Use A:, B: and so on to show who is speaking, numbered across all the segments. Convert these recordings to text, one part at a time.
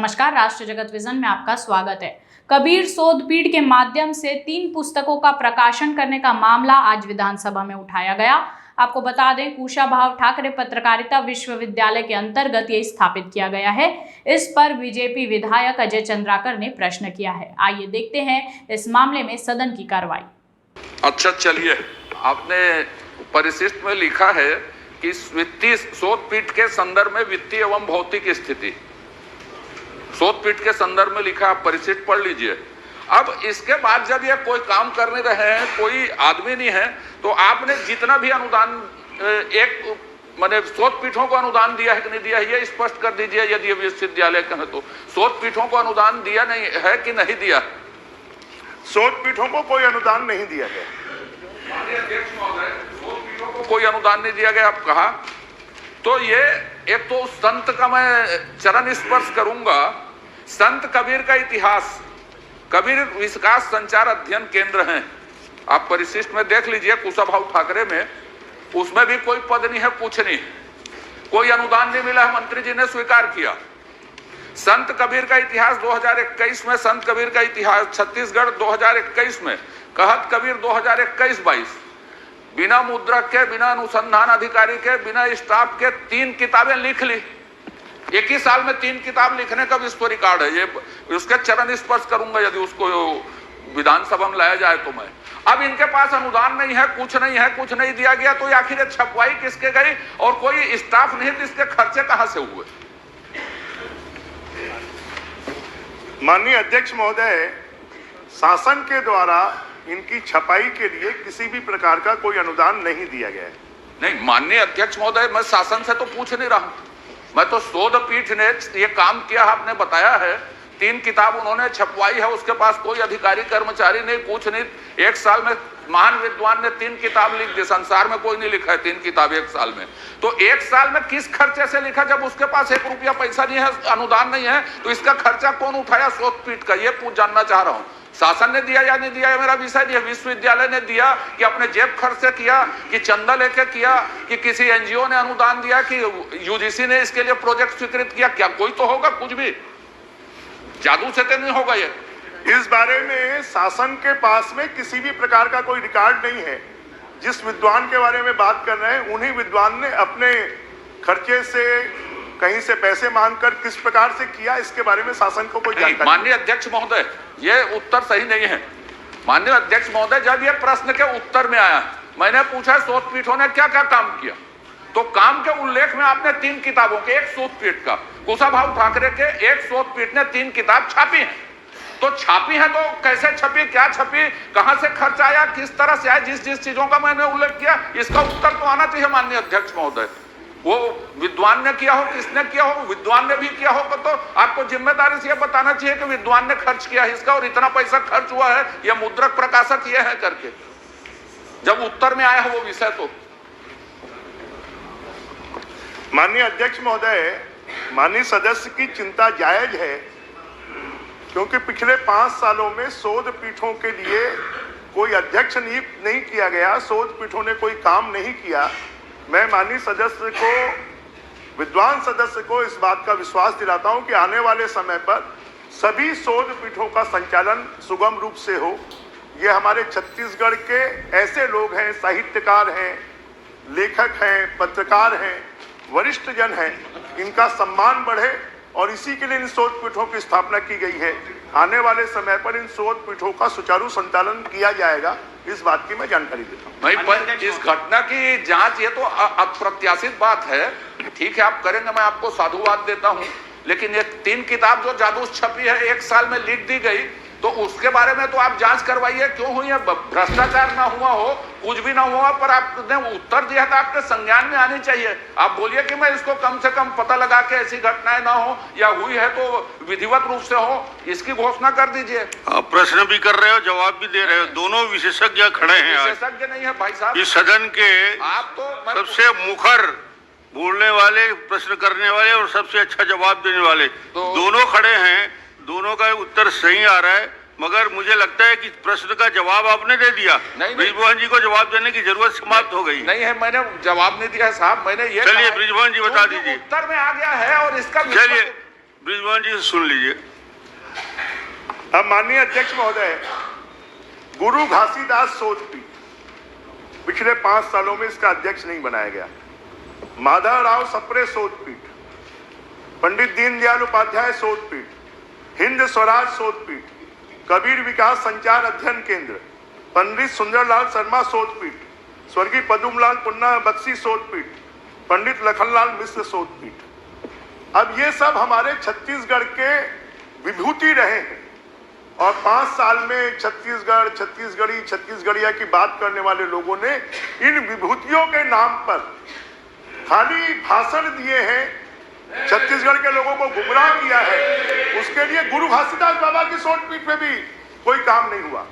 A: नमस्कार, राष्ट्र जगत विजन में आपका स्वागत है। कबीर शोध पीठ के माध्यम से 3 पुस्तकों का प्रकाशन करने का मामला आज विधानसभा में उठाया गया। आपको बता दें, कुशाभाऊ ठाकरे पत्रकारिता विश्वविद्यालय के अंतर्गत ये स्थापित किया गया है। इस पर बीजेपी विधायक अजय चंद्राकर ने प्रश्न किया है। आइए देखते हैं इस मामले में सदन की कार्रवाई।
B: अच्छा, चलिए, आपने परिशिष्ट में लिखा है कि वित्तीय शोध पीठ के संदर्भ में वित्तीय एवं भौतिक स्थिति, शोध पीठ के संदर्भ में लिखा, आप परिशिष्ट पढ़ लीजिए। अब इसके बाद जब ये कोई काम करने रहे हैं, कोई आदमी नहीं है, तो आपने जितना भी अनुदान एक माने शोध पीठों को अनुदान दिया है कि नहीं दिया है, ये स्पष्ट कर दीजिए। यदि विश्वविद्यालय का है तो शोध पीठों को अनुदान दिया नहीं है कि नहीं दिया?
C: शोध पीठों को कोई अनुदान नहीं दिया गया।
B: अध्यक्ष महोदय, शोध पीठों को कोई अनुदान नहीं दिया गया, आप कहा। तो ये एक तो संत का मैं चरण स्पर्श करूंगा। संत कबीर का इतिहास, कबीर विकास संचार अध्ययन केंद्र है, आप परिशिष्ट में देख लीजिए। कुशाभाऊ ठाकरे में उसमें भी कोई पद नहीं है, कुछ नहीं, कोई अनुदान नहीं मिला है, मंत्री जी ने स्वीकार किया। संत कबीर का इतिहास 2021 में, संत कबीर का इतिहास छत्तीसगढ़ 2021 में, कहत कबीर 2021-22, बिना मुद्रक के, बिना अनुसंधान अधिकारी के, बिना स्टाफ के 3 किताबें लिख ली। एक ही साल में 3 किताब लिखने का विश्व रिकॉर्ड है। ये उसके चरण स्पर्श करूंगा यदि उसको विधानसभा में लाया जाए तो मैं। अब इनके पास अनुदान नहीं है, कुछ नहीं है, कुछ नहीं दिया गया, तो आखिर छपवाई किसके गई और कोई स्टाफ नहीं, तो इसके खर्चे कहां से हुए?
C: माननीय अध्यक्ष महोदय, शासन के द्वारा इनकी छपाई के लिए किसी भी प्रकार का कोई अनुदान नहीं दिया गया है।
B: नहीं माननीय अध्यक्ष महोदय, मैं शासन से तो पूछ नहीं रहा हूं, मैं तो शोध पीठ ने ये काम किया, आपने बताया है। 3 किताब उन्होंने छपवाई है, उसके पास कोई अधिकारी कर्मचारी नहीं, कुछ नहीं। 1 साल में महान विद्वान ने 3 किताब लिख दी, संसार में कोई नहीं लिखा है 3 किताब 1 साल में। तो 1 साल में किस खर्चे से लिखा? जब उसके पास 1 रुपया पैसा नहीं है, अनुदान नहीं है, तो इसका खर्चा कौन उठाया शोध पीठ का? ये जानना चाह रहा हूं। शासन ने दिया या नहीं दिया, मेरा विषय नहीं है। विश्वविद्यालय ने दिया कि अपने जेब खर्च से किया, कि चंदा लेके किया, कि किसी एनजीओ ने अनुदान दिया, कि यूजीसी ने इसके लिए प्रोजेक्ट स्वीकृत किया? क्या कोई तो होगा, कुछ भी जादू से तो नहीं होगा ये।
C: इस बारे में शासन के पास में किसी भी प्रकार का कोई रिकॉर्ड नहीं है। जिस विद्वान के बारे में बात कर रहे हैं, उन्हीं विद्वान ने अपने खर्चे से कहीं से पैसे मांगकर किस प्रकार से किया, इसके बारे में शासन को कोई जानकारी।
B: माननीय अध्यक्ष महोदय, ये उत्तर सही नहीं है। माननीय अध्यक्ष महोदय, जब ये प्रश्न के उत्तर में आया, मैंने पूछा शोध पीठों ने क्या क्या काम किया, तो काम के उल्लेख में आपने 3 किताबों के, एक शोध पीठ का, कुशाभाऊ ठाकरे के, एक शोध पीठ ने 3 किताब छापी है। तो छापी है तो कैसे छपी, क्या छपी, कहां से खर्च आया, किस तरह से आया, जिस चीजों का मैंने उल्लेख किया, इसका उत्तर तो आना चाहिए माननीय अध्यक्ष महोदय। वो विद्वान ने किया हो, किसने किया हो, विद्वान ने भी किया होगा तो आपको जिम्मेदारी से यह बताना चाहिए कि विद्वान ने खर्च किया है इसका और इतना पैसा खर्च हुआ है, यह मुद्रक प्रकाशक ये है करके, जब उत्तर में आया हो वो विषय। तो
C: माननीय अध्यक्ष महोदय, माननीय सदस्य की चिंता जायज है, क्योंकि पिछले 5 सालों में शोध पीठों के लिए कोई अध्यक्ष नियुक्त नहीं किया गया, शोध पीठों ने कोई काम नहीं किया। मैं माननीय सदस्य को, विद्वान सदस्य को इस बात का विश्वास दिलाता हूं कि आने वाले समय पर सभी शोध पीठों का संचालन सुगम रूप से हो। ये हमारे छत्तीसगढ़ के ऐसे लोग हैं, साहित्यकार हैं, लेखक हैं, पत्रकार हैं, वरिष्ठ जन हैं, इनका सम्मान बढ़े और इसी के लिए इन शोध पीठों की स्थापना की गई है। आने वाले समय पर इन शोध पीठों का सुचारू संचालन किया जाएगा, इस बात की मैं जानकारी देता हूँ।
B: नहीं, पर इस घटना की जांच, ये तो अप्रत्याशित बात है, ठीक है आप करेंगे, मैं आपको साधुवाद देता हूँ। लेकिन ये 3 किताब जो जादू छपी है, 1 साल में लिख दी गई, तो उसके बारे में तो आप जांच करवाइए, क्यों हुई है? भ्रष्टाचार ना हुआ हो, कुछ भी ना हुआ, पर आपने उत्तर दिया था, आपके संज्ञान में आनी चाहिए। आप बोलिए कि मैं इसको कम से कम पता लगा के ऐसी घटनाएं ना हो, या हुई है तो विधिवत रूप से हो, इसकी घोषणा कर दीजिए।
D: आप प्रश्न भी कर रहे हो, जवाब भी दे रहे हो, दोनों विशेषज्ञ खड़े हैं।
B: विशेषज्ञ नहीं है भाई साहब,
D: इस सदन के
B: आप तो
D: सबसे मुखर बोलने वाले, प्रश्न करने वाले और सबसे अच्छा जवाब देने वाले दोनों खड़े हैं। दोनों का उत्तर सही आ रहा है, मगर मुझे लगता है कि प्रश्न का जवाब आपने दे दिया। ब्रिजभवन जी को जवाब देने की जरूरत समाप्त हो गई।
B: नहीं है, मैंने जवाब नहीं दिया है साहब, मैंने ये
D: चलिए ब्रिजभवन जी बता दीजिए।
B: उत्तर में आ गया है और इसका
D: चलिए ब्रिजवान जी से सुन लीजिए।
C: अब माननीय अध्यक्ष महोदय, गुरु घासीदास सोदपीठ पिछले 5 सालों में इसका अध्यक्ष नहीं बनाया गया। माधवराव सप्रे सोदपीठ, पंडित दीनदयाल उपाध्याय सोदपीठ, हिंद स्वराज सोदपीठ, कबीर विकास संचार अध्ययन केंद्र, पंडित सुंदरलाल शर्मा सोदपीठ, स्वर्गीय पदुमलाल पुन्ना बख्शी सोदपीठ, पंडित लखनलाल मिश्र सोदपीठ। अब ये सब हमारे छत्तीसगढ़ के विभूति रहे हैं और 5 साल में छत्तीसगढ़िया की बात करने वाले लोगों ने इन विभूतियों के नाम पर खाली भाषण दिए हैं, छत्तीसगढ़ के लोगों को गुमराह किया है। उसके लिए गुरु घासीदास बाबा की सोदपीठ पे भी कोई काम नहीं हुआ।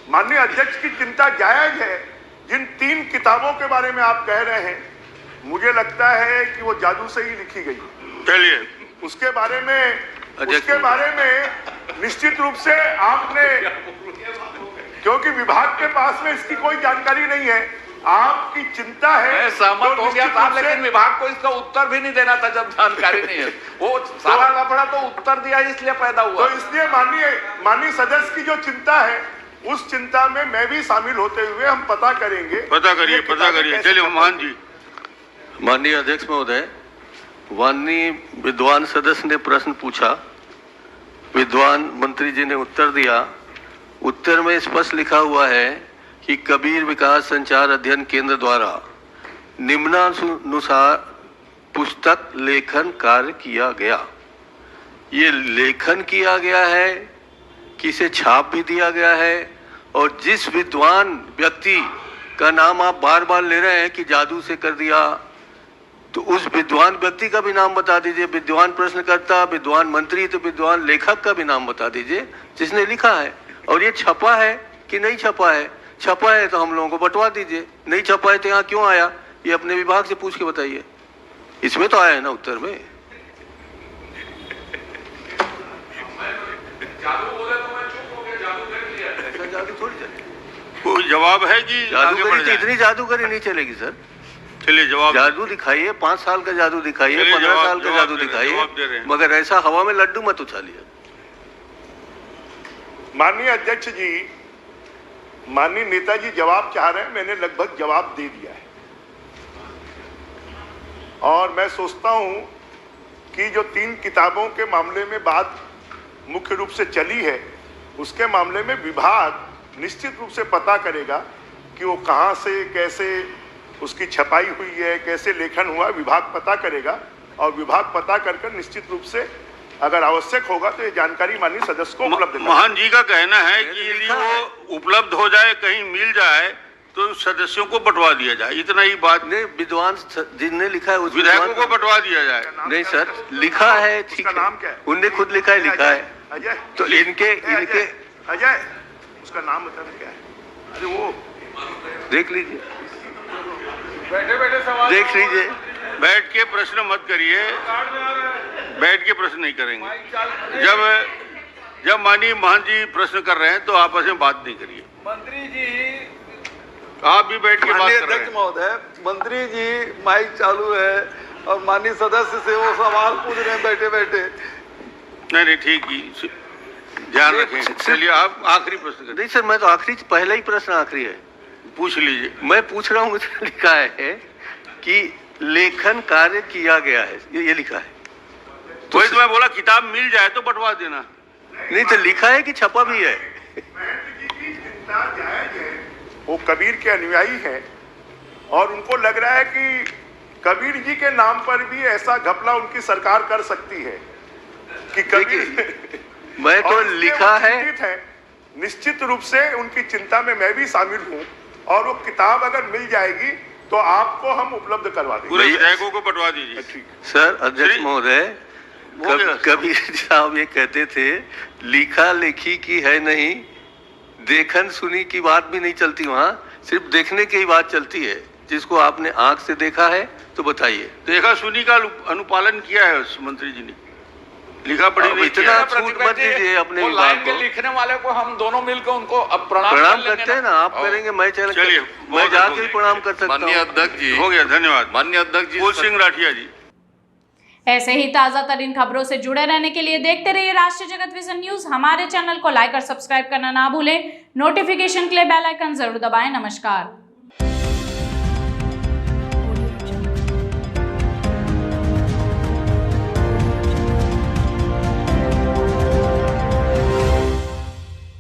C: माननीय अध्यक्ष की चिंता जायज है। जिन 3 किताबों के बारे में आप कह रहे हैं, मुझे लगता है कि वो जादू से ही लिखी गई।
D: चलिए,
C: उसके बारे में निश्चित रूप से आपने, क्योंकि विभाग के पास में इसकी कोई जानकारी नहीं है, आपकी चिंता है।
B: मैं सहमत हो गया था, लेकिन विभाग को इसका उत्तर भी नहीं देना था जब जानकारी नहीं है। वो सारा लफड़ा तो उत्तर दिया इसलिए पैदा हुआ।
C: तो इसलिए माननीय सदस्य की जो चिंता है, उस चिंता में मैं भी शामिल होते हुए हम पता करेंगे।
D: पता करिए। चलिए मान जी।
E: माननीय अध्यक्ष महोदय, माननीय विद्वान सदस्य ने प्रश्न पूछा, विद्वान मंत्री जी ने उत्तर दिया। उत्तर में स्पष्ट लिखा हुआ है कि कबीर विकास संचार अध्ययन केंद्र द्वारा निम्नानुसार पुस्तक लेखन कार्य किया गया। ये लेखन किया गया है, किसे छाप भी दिया गया है, और जिस विद्वान व्यक्ति का नाम आप बार बार ले रहे हैं कि जादू से कर दिया, तो उस विद्वान व्यक्ति का भी नाम बता दीजिए। विद्वान प्रश्नकर्ता, विद्वान मंत्री, तो विद्वान लेखक का भी नाम बता दीजिए जिसने लिखा है। और ये छपा है कि नहीं छपा है? छपा है तो हम लोगों को बंटवा दीजिए, नहीं छपा है तो यहाँ क्यों आया, ये अपने विभाग से पूछ के बताइए। इसमें तो आया है ना उत्तर में। जादू थोड़ी चलेगी।
D: कोई जवाब है कि
E: जादूगरी तो इतनी जादूगरी नहीं चलेगी सर।
D: चलिए जवाब।
E: जादू दिखाइए, 5 साल का जादू दिखाइए, 15 साल का जादू दिखाइए, मगर ऐसा हवा में लड्डू मत उछालिए।
C: माननीय अध्यक्ष जी, माननीय नेताजी जवाब चाह रहे हैं, मैंने लगभग जवाब दे दिया है। और मैं सोचता हूं कि जो 3 किताबों के मामले में बात मुख्य रूप से चली है, उसके मामले में विभाग निश्चित रूप से पता करेगा कि वो कहां से कैसे उसकी छपाई हुई है, कैसे लेखन हुआ, विभाग पता करेगा। और विभाग पता कर निश्चित रूप से अगर आवश्यक होगा तो ये जानकारी माननीय सदस्य को उपलब्ध कराएगा।
D: महान जी का कहना है कि यदि वो उपलब्ध हो जाए, कहीं मिल जाए, तो सदस्यों को बंटवा दिया जाए। इतना ही बात
E: नहीं, विद्वान जिनने लिखा है उस
D: विधायकों को बंटवा दिया जाए।
E: नहीं सर, लिखा है, ठीक है,
C: नाम क्या है?
E: उनने खुद लिखा है, लिखा है।
C: अजय,
E: तो इनके
C: अजय, उसका नाम बताना क्या है? अरे वो
E: देख लीजिए,
B: बैठे सवाल
E: देख लीजिए।
D: बैठ के प्रश्न मत करिए, बैठ के प्रश्न नहीं करेंगे। जब माननीय महान जी प्रश्न कर रहे हैं तो आपस में बात नहीं करिए।
F: मंत्री जी,
D: आप भी बैठ के बात
F: माननीय
D: कर रहे
F: अध्यक्ष
D: हैं।
F: महोदय, मंत्री जी माइक चालू है और माननीय सदस्य से वो सवाल पूछ रहे हैं बैठे बैठे।
D: नहीं ठीक ही, ध्यान रखें। चलिए आप आखिरी प्रश्न करिए।
E: नहीं सर, मैं तो आखिरी, पहला ही प्रश्न आखिरी है,
D: पूछ लीजिए।
E: मैं पूछ रहा हूँ। लिखा है कि लेखन कार्य किया गया है, ये लिखा है।
D: तो मैं बोला किताब मिल जाए तो बंटवा देना।
E: नहीं तो लिखा है कि छपा भी है।
C: वो कबीर के अनुयायी हैं और उनको लग रहा है कि कबीर जी के नाम पर भी ऐसा घपला उनकी सरकार कर सकती है कि कबीर।
E: मैं तो लिखा है।
C: निश्चित रूप से उनकी चिंता में मैं भी शामिल हूं और वो किताब अगर मिल जाएगी तो आपको हम उपलब्ध करवा देंगे।
D: पूरे विधायकों को बंटवा दीजिए।
E: सर अध्यक्ष महोदय, कबीर साहब ये कहते थे, लिखा लेखी की है नहीं, देखन सुनी की बात भी नहीं चलती, वहाँ सिर्फ देखने की ही बात चलती है। जिसको आपने आंख से देखा है तो बताइए।
D: देखा सुनी का अनुपालन किया है उस मंत्री जी ने, लिखा पढ़ी नहीं
E: इतना
D: किया।
E: छूट मत दीजिए अपने विभाग को।
B: लिखने वाले को हम दोनों मिलकर उनको अब
E: प्रणाम करते हैं ना, आप करेंगे, मैं
D: चलिए,
E: मैं जाके भी प्रणाम कर सकता हूँ।
B: माननीय अध्यक्ष जी,
D: हो गया, धन्यवाद।
B: माननीय अध्यक्ष जी,
D: फूल सिंह राठिया जी।
A: ऐसे ही ताजा तरीन खबरों से जुड़े रहने के लिए देखते रहिए राष्ट्रीय जगत विजन न्यूज। हमारे चैनल को लाइक और सब्सक्राइब करना ना भूलें। नोटिफिकेशन के लिए बेल आइकन जरूर दबाएं। नमस्कार।